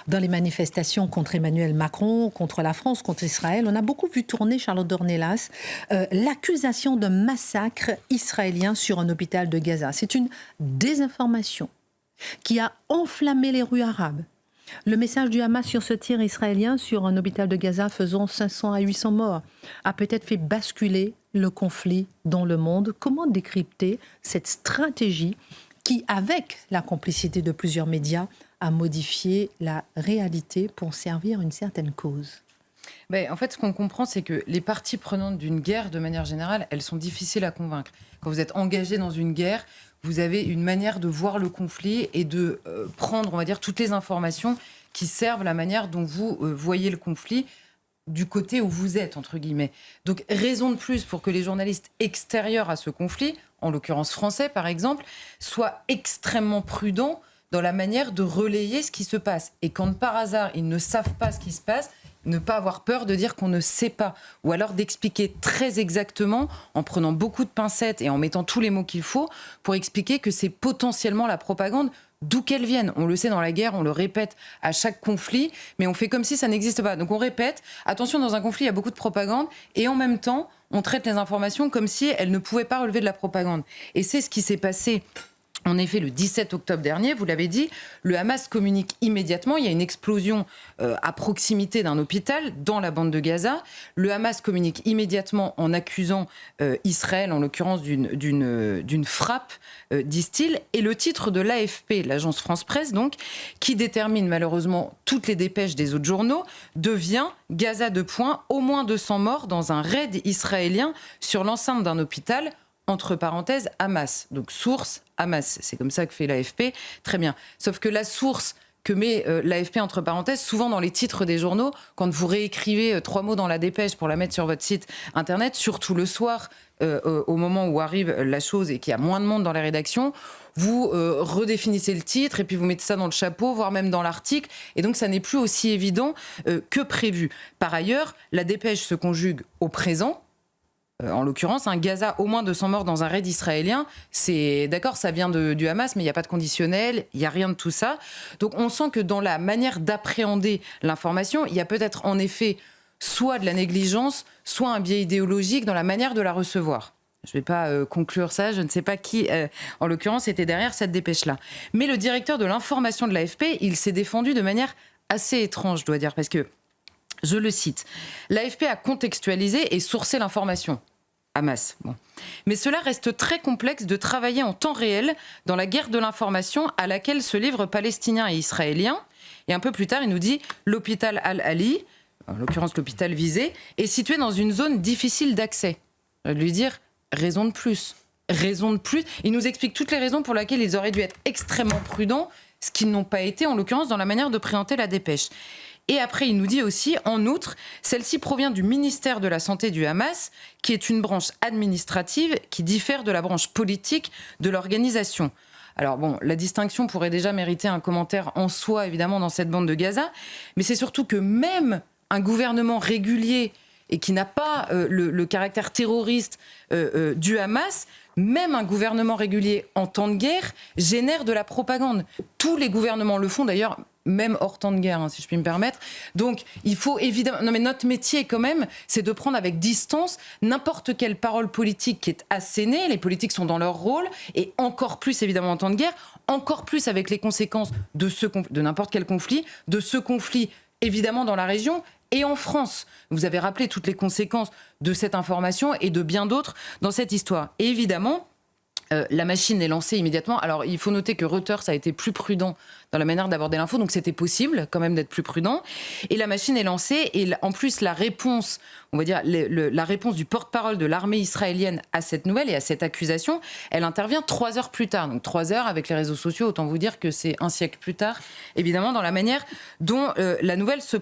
dans les manifestations contre Emmanuel Macron, contre la France, contre Israël, on a beaucoup vu tourner, Charlotte Dornelas, l'accusation d'un massacre israélien sur un hôpital de Gaza. C'est une désinformation qui a enflammé les rues arabes. Le message du Hamas sur ce tir israélien sur un hôpital de Gaza faisant 500 à 800 morts a peut-être fait basculer le conflit dans le monde. Comment décrypter cette stratégie qui, avec la complicité de plusieurs médias, a modifié la réalité pour servir une certaine cause? En fait, ce qu'on comprend, c'est que les parties prenantes d'une guerre, de manière générale, elles sont difficiles à convaincre. Quand vous êtes engagé dans une guerre, vous avez une manière de voir le conflit et de prendre, on va dire, toutes les informations qui servent la manière dont vous voyez le conflit du côté où vous êtes, entre guillemets. Donc, raison de plus pour que les journalistes extérieurs à ce conflit, en l'occurrence français par exemple, soient extrêmement prudents dans la manière de relayer ce qui se passe. Et quand par hasard, ils ne savent pas ce qui se passe, ne pas avoir peur de dire qu'on ne sait pas, ou alors d'expliquer très exactement, en prenant beaucoup de pincettes et en mettant tous les mots qu'il faut, pour expliquer que c'est potentiellement la propagande, d'où qu'elle vienne. On le sait dans la guerre, on le répète à chaque conflit, mais on fait comme si ça n'existe pas. Donc on répète, attention, dans un conflit, il y a beaucoup de propagande, et en même temps, on traite les informations comme si elles ne pouvaient pas relever de la propagande. Et c'est ce qui s'est passé. En effet, le 17 octobre dernier, vous l'avez dit, le Hamas communique immédiatement. Il y a une explosion à proximité d'un hôpital dans la bande de Gaza. Le Hamas communique immédiatement en accusant Israël, en l'occurrence d'une frappe, disent-ils. Et le titre de l'AFP, l'agence France-Presse, donc, qui détermine malheureusement toutes les dépêches des autres journaux, devient Gaza : au moins 200 morts dans un raid israélien sur l'enceinte d'un hôpital. Entre parenthèses, Hamas. Donc, source, Hamas. C'est comme ça que fait l'AFP. Très bien. Sauf que la source que met l'AFP entre parenthèses, souvent dans les titres des journaux, quand vous réécrivez 3 mots dans la dépêche pour la mettre sur votre site internet, surtout le soir, au moment où arrive la chose et qu'il y a moins de monde dans les rédactions, vous redéfinissez le titre et puis vous mettez ça dans le chapeau, voire même dans l'article. Et donc, ça n'est plus aussi évident que prévu. Par ailleurs, la dépêche se conjugue au présent. En l'occurrence, un Gaza, au moins 200 morts dans un raid israélien, c'est d'accord, ça vient du Hamas, mais il n'y a pas de conditionnel, il n'y a rien de tout ça. Donc on sent que dans la manière d'appréhender l'information, il y a peut-être en effet soit de la négligence, soit un biais idéologique dans la manière de la recevoir. Je ne vais pas conclure ça, je ne sais pas qui, en l'occurrence, était derrière cette dépêche-là. Mais le directeur de l'information de l'AFP, il s'est défendu de manière assez étrange, je dois dire, parce que je le cite. L'AFP a contextualisé et sourcé l'information. Hamas. Bon. Mais cela reste très complexe de travailler en temps réel dans la guerre de l'information à laquelle se livrent Palestiniens et Israéliens. Et un peu plus tard, il nous dit l'hôpital Al-Ali, en l'occurrence l'hôpital visé, est situé dans une zone difficile d'accès. Je vais lui dire raison de plus. Raison de plus. Il nous explique toutes les raisons pour lesquelles ils auraient dû être extrêmement prudents, ce qu'ils n'ont pas été, en l'occurrence, dans la manière de présenter la dépêche. Et après, il nous dit aussi, en outre, celle-ci provient du ministère de la Santé du Hamas, qui est une branche administrative qui diffère de la branche politique de l'organisation. Alors bon, la distinction pourrait déjà mériter un commentaire en soi, évidemment, dans cette bande de Gaza, mais c'est surtout que même un gouvernement régulier et qui n'a pas le caractère terroriste du Hamas, même un gouvernement régulier en temps de guerre génère de la propagande. Tous les gouvernements le font d'ailleurs, même hors temps de guerre, si je puis me permettre. Donc, il faut évidemment... Non, mais notre métier, quand même, c'est de prendre avec distance n'importe quelle parole politique qui est assénée. Les politiques sont dans leur rôle, et encore plus, évidemment, en temps de guerre, encore plus avec les conséquences de n'importe quel conflit, de ce conflit, évidemment, dans la région et en France. Vous avez rappelé toutes les conséquences de cette information et de bien d'autres dans cette histoire. Et évidemment, la machine est lancée immédiatement. Alors, il faut noter que Reuters a été plus prudent dans la manière d'aborder l'info, donc c'était possible quand même d'être plus prudent. Et la machine est lancée, et en plus, la réponse, on va dire, la réponse du porte-parole de l'armée israélienne à cette nouvelle et à cette accusation, elle intervient 3 heures plus tard. Donc 3 heures avec les réseaux sociaux, autant vous dire que c'est un siècle plus tard, évidemment, dans la manière dont la nouvelle se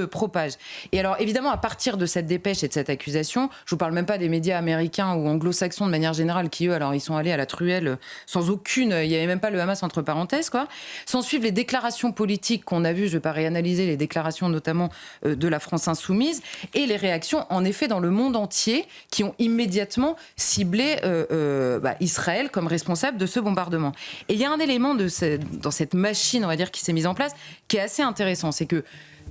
propage. Et alors, évidemment, à partir de cette dépêche et de cette accusation, je vous parle même pas des médias américains ou anglo-saxons de manière générale, qui eux, alors ils sont allés à la truelle sans aucune... Il n'y avait même pas le Hamas entre parenthèses, quoi. S'en suivent les déclarations politiques qu'on a vues, je ne vais pas réanalyser les déclarations notamment de la France insoumise, et les réactions en effet dans le monde entier qui ont immédiatement ciblé Israël comme responsable de ce bombardement. Et il y a un élément dans cette machine, on va dire, qui s'est mise en place, qui est assez intéressant, c'est que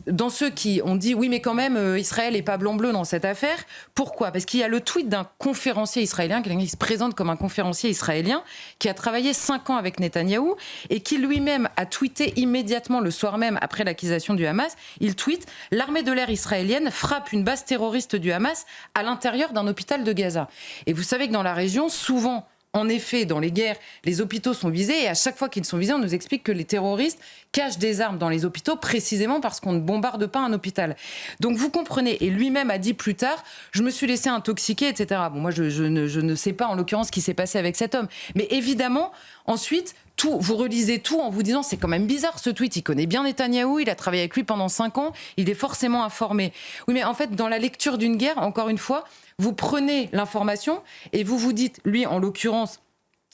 dans ceux qui ont dit oui mais quand même Israël n'est pas blanc-bleu dans cette affaire. Pourquoi ? Parce qu'il y a le tweet d'un conférencier israélien, quelqu'un qui se présente comme un conférencier israélien, qui a travaillé 5 ans avec Netanyahou et qui lui-même a tweeté immédiatement le soir même après l'accusation du Hamas. Il tweet « L'armée de l'air israélienne frappe une base terroriste du Hamas à l'intérieur d'un hôpital de Gaza ». Et vous savez que dans la région, souvent, en effet, dans les guerres, les hôpitaux sont visés et à chaque fois qu'ils sont visés, on nous explique que les terroristes cachent des armes dans les hôpitaux précisément parce qu'on ne bombarde pas un hôpital. Donc vous comprenez, et lui-même a dit plus tard, je me suis laissé intoxiquer, etc. Bon, moi, je ne sais pas en l'occurrence ce qui s'est passé avec cet homme. Mais évidemment, ensuite, vous relisez tout en vous disant c'est quand même bizarre ce tweet, il connaît bien Netanyahou, il a travaillé avec lui pendant 5 ans, il est forcément informé. Oui, mais en fait, dans la lecture d'une guerre, encore une fois, vous prenez l'information et vous vous dites, lui en l'occurrence,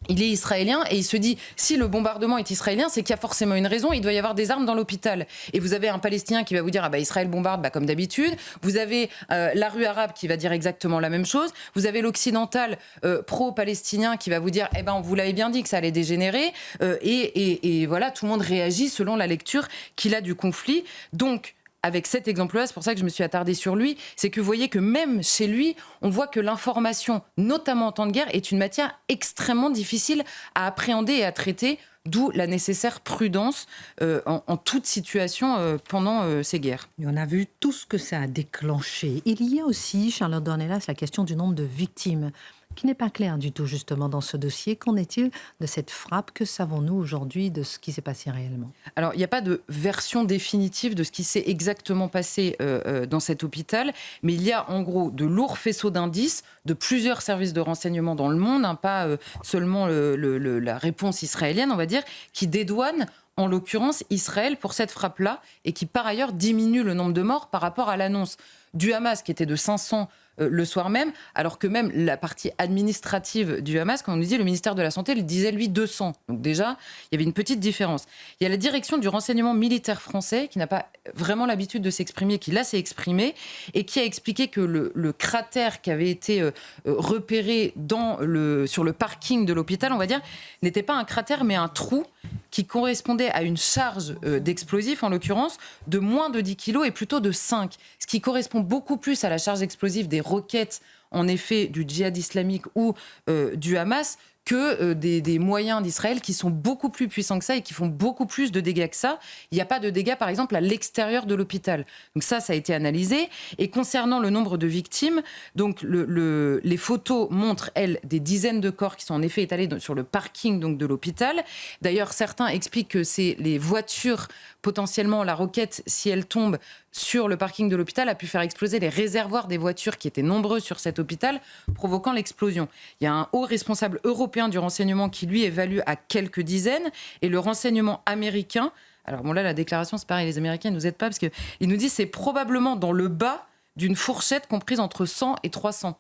il est israélien et il se dit si le bombardement est israélien, c'est qu'il y a forcément une raison, il doit y avoir des armes dans l'hôpital. Et vous avez un Palestinien qui va vous dire ah bah Israël bombarde comme d'habitude. Vous avez la rue arabe qui va dire exactement la même chose. Vous avez l'occidental pro-palestinien qui va vous dire eh ben on vous l'avait bien dit que ça allait dégénérer. Et voilà, tout le monde réagit selon la lecture qu'il a du conflit. Donc avec cet exemple-là, c'est pour ça que je me suis attardée sur lui, c'est que vous voyez que même chez lui, on voit que l'information, notamment en temps de guerre, est une matière extrêmement difficile à appréhender et à traiter, d'où la nécessaire prudence en toute situation pendant ces guerres. Et on a vu tout ce que ça a déclenché. Il y a aussi, Charlotte Dornelas, la question du nombre de victimes, qui n'est pas claire du tout justement dans ce dossier. Qu'en est-il de cette frappe ? Que savons-nous aujourd'hui de ce qui s'est passé réellement ? Alors, il n'y a pas de version définitive de ce qui s'est exactement passé dans cet hôpital, mais il y a en gros de lourds faisceaux d'indices de plusieurs services de renseignement dans le monde, pas seulement la réponse israélienne, on va dire, qui dédouanent en l'occurrence Israël pour cette frappe-là et qui par ailleurs diminue le nombre de morts par rapport à l'annonce du Hamas qui était de 500 le soir même, alors que même la partie administrative du Hamas, comme on nous dit, le ministère de la Santé le disait, lui, 200. Donc déjà, il y avait une petite différence. Il y a la direction du renseignement militaire français qui n'a pas vraiment l'habitude de s'exprimer, qui là s'est exprimé et qui a expliqué que le cratère qui avait été repéré sur le parking de l'hôpital, on va dire, n'était pas un cratère mais un trou qui correspondait à une charge d'explosifs, en l'occurrence, de moins de 10 kilos et plutôt de 5, ce qui correspond beaucoup plus à la charge explosive des roquettes, en effet, du djihad islamique ou du Hamas, que des moyens d'Israël qui sont beaucoup plus puissants que ça et qui font beaucoup plus de dégâts que ça. Il n'y a pas de dégâts, par exemple, à l'extérieur de l'hôpital. Donc ça a été analysé. Et concernant le nombre de victimes, donc les photos montrent, elles, des dizaines de corps qui sont en effet étalés sur le parking donc, de l'hôpital. D'ailleurs, certains expliquent que c'est les voitures, potentiellement la roquette, si elle tombe sur le parking de l'hôpital, a pu faire exploser les réservoirs des voitures qui étaient nombreux sur cet hôpital, provoquant l'explosion. Il y a un haut responsable européen du renseignement qui, lui, évalue à quelques dizaines, et le renseignement américain, alors bon là, la déclaration, c'est pareil, les Américains ne nous aident pas, parce qu'ils nous disent que c'est probablement dans le bas d'une fourchette comprise entre 100 et 300.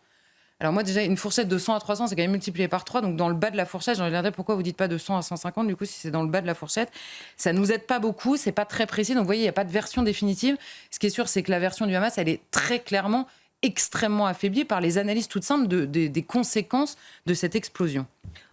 Alors moi, déjà, une fourchette de 100 à 300, c'est quand même multiplié par 3. Donc, dans le bas de la fourchette, j'ai envie de dire, pourquoi vous dites pas de 100 à 150 ? Du coup, si c'est dans le bas de la fourchette, ça nous aide pas beaucoup. C'est pas très précis. Donc, vous voyez, il n'y a pas de version définitive. Ce qui est sûr, c'est que la version du Hamas, elle est très clairement extrêmement affaiblie par les analyses toutes simples des conséquences de cette explosion.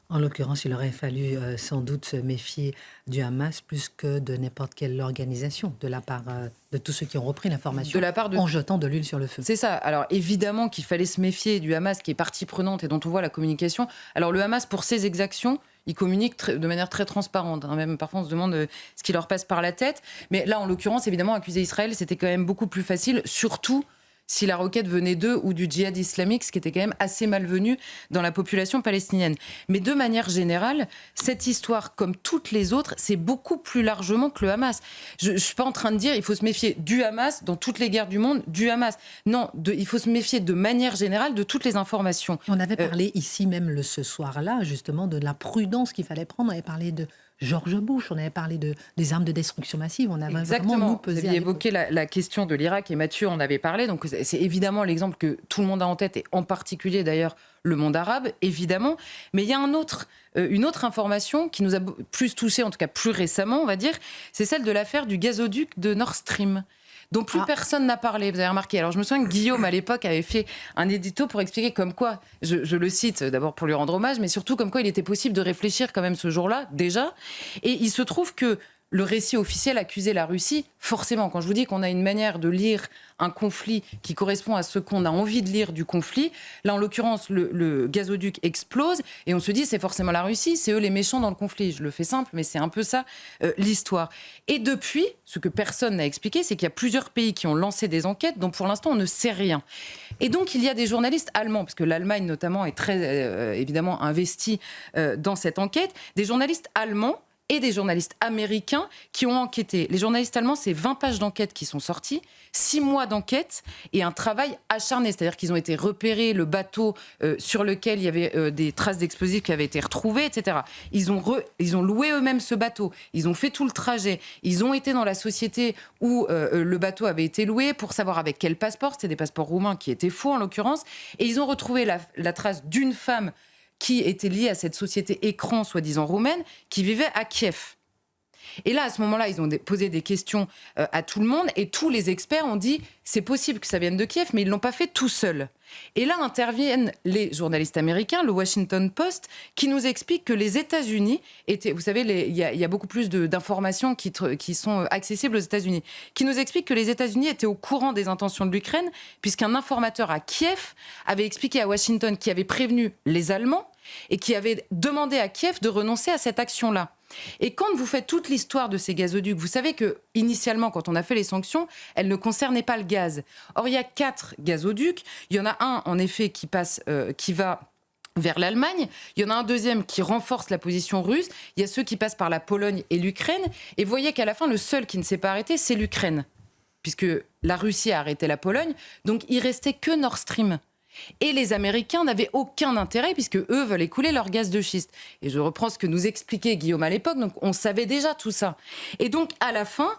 En l'occurrence, il aurait fallu sans doute se méfier du Hamas plus que de n'importe quelle organisation, de la part de tous ceux qui ont repris l'information en jetant de l'huile sur le feu. C'est ça. Alors évidemment qu'il fallait se méfier du Hamas qui est partie prenante et dont on voit la communication. Alors le Hamas, pour ses exactions, il communique de manière très transparente. Même parfois, on se demande ce qui leur passe par la tête. Mais là, en l'occurrence, évidemment, accuser Israël, c'était quand même beaucoup plus facile, surtout si la roquette venait d'eux ou du djihad islamique, ce qui était quand même assez malvenu dans la population palestinienne. Mais de manière générale, cette histoire, comme toutes les autres, c'est beaucoup plus largement que le Hamas. Je ne suis pas en train de dire qu'il faut se méfier du Hamas dans toutes les guerres du monde, du Hamas. Non, il faut se méfier de manière générale de toutes les informations. On avait parlé ici même ce soir-là, justement, de la prudence qu'il fallait prendre. On avait parlé George Bush, on avait parlé des armes de destruction massive, on avait Exactement. vraiment nous Vous pesé. aviez évoqué la question de l'Irak et Mathieu en avait parlé. Donc c'est évidemment l'exemple que tout le monde a en tête et en particulier d'ailleurs le monde arabe, évidemment. Mais il y a une autre information qui nous a plus touché, en tout cas plus récemment, on va dire, c'est celle de l'affaire du gazoduc de Nord Stream, dont plus personne n'a parlé, vous avez remarqué. Alors je me souviens que Guillaume, à l'époque, avait fait un édito pour expliquer comme quoi, je le cite d'abord pour lui rendre hommage, mais surtout comme quoi il était possible de réfléchir quand même ce jour-là, déjà. Et il se trouve que le récit officiel accusait la Russie, forcément. Quand je vous dis qu'on a une manière de lire un conflit qui correspond à ce qu'on a envie de lire du conflit, là, en l'occurrence, le gazoduc explose et on se dit c'est forcément la Russie, c'est eux les méchants dans le conflit. Je le fais simple, mais c'est un peu ça l'histoire. Et depuis, ce que personne n'a expliqué, c'est qu'il y a plusieurs pays qui ont lancé des enquêtes dont pour l'instant on ne sait rien. Et donc il y a des journalistes allemands, parce que l'Allemagne notamment est très évidemment investie dans cette enquête, des journalistes allemands et des journalistes américains qui ont enquêté. Les journalistes allemands, c'est 20 pages d'enquête qui sont sorties, 6 mois d'enquête et un travail acharné. C'est-à-dire qu'ils ont été repérés, le bateau sur lequel il y avait des traces d'explosifs qui avaient été retrouvées, etc. Ils ont loué eux-mêmes ce bateau, ils ont fait tout le trajet, ils ont été dans la société où le bateau avait été loué pour savoir avec quel passeport, c'était des passeports roumains qui étaient faux en l'occurrence, et ils ont retrouvé la trace d'une femme qui était liée à cette société écran, soi-disant roumaine, qui vivait à Kiev. Et là, à ce moment-là, ils ont posé des questions à tout le monde et tous les experts ont dit c'est possible que ça vienne de Kiev, mais ils ne l'ont pas fait tout seuls. Et là interviennent les journalistes américains, le Washington Post, qui nous explique que les États-Unis étaient, vous savez, il y a beaucoup plus d'informations qui sont accessibles aux États-Unis, qui nous explique que les États-Unis étaient au courant des intentions de l'Ukraine, puisqu'un informateur à Kiev avait expliqué à Washington qui avait prévenu les Allemands et qui avait demandé à Kiev de renoncer à cette action-là. Et quand vous faites toute l'histoire de ces gazoducs, vous savez que initialement, quand on a fait les sanctions, elles ne concernaient pas le gaz. Or, il y a 4 gazoducs. Il y en a un, en effet, qui va vers l'Allemagne. Il y en a un deuxième qui renforce la position russe. Il y a ceux qui passent par la Pologne et l'Ukraine. Et vous voyez qu'à la fin, le seul qui ne s'est pas arrêté, c'est l'Ukraine, puisque la Russie a arrêté la Pologne. Donc, il restait que Nord Stream. Et les Américains n'avaient aucun intérêt puisque eux veulent écouler leur gaz de schiste. Et je reprends ce que nous expliquait Guillaume à l'époque, donc on savait déjà tout ça. Et donc à la fin,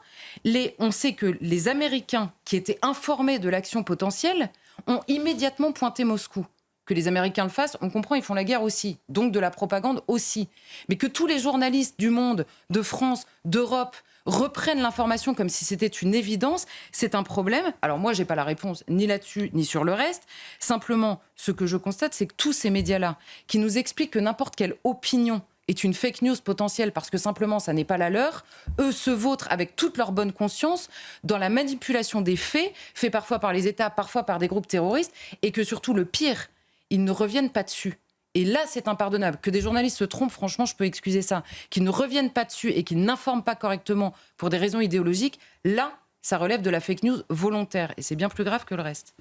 on sait que les Américains qui étaient informés de l'action potentielle ont immédiatement pointé Moscou. Que les Américains le fassent, on comprend, ils font la guerre aussi, donc de la propagande aussi. Mais que tous les journalistes du monde, de France, d'Europe, reprennent l'information comme si c'était une évidence, c'est un problème. Alors moi, j'ai pas la réponse ni là-dessus, ni sur le reste. Simplement, ce que je constate, c'est que tous ces médias-là, qui nous expliquent que n'importe quelle opinion est une fake news potentielle parce que simplement ça n'est pas la leur, eux se vautrent avec toute leur bonne conscience dans la manipulation des faits parfois par les États, parfois par des groupes terroristes, et que surtout le pire, ils ne reviennent pas dessus. Et là, c'est impardonnable. Que des journalistes se trompent, franchement, je peux excuser ça. Qu'ils ne reviennent pas dessus et qu'ils n'informent pas correctement pour des raisons idéologiques, là, ça relève de la fake news volontaire. Et c'est bien plus grave que le reste.